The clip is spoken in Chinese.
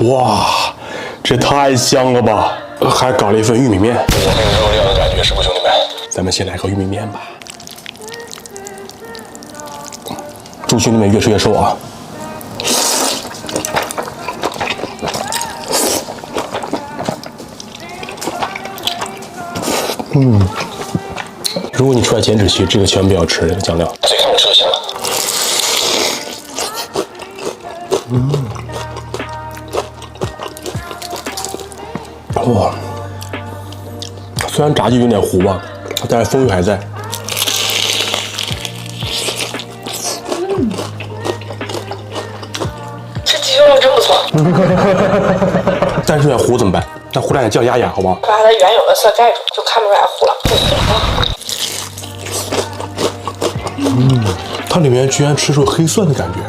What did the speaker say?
哇，这太香了吧！还搞了一份玉米面。有那个肉料的感觉，是不是兄弟们？咱们先来个玉米面吧。祝兄弟们越吃越瘦啊！如果你出来减脂期，这个千万不要吃这个酱料。自己看着吃就行了。哇，虽然炸鸡有点糊吧，但是风味还在。这鸡肉真不错。但是有点糊怎么办？那糊点酱压压，好不好？把它原有的色盖住，就看不出来糊了。它里面居然吃出黑蒜的感觉。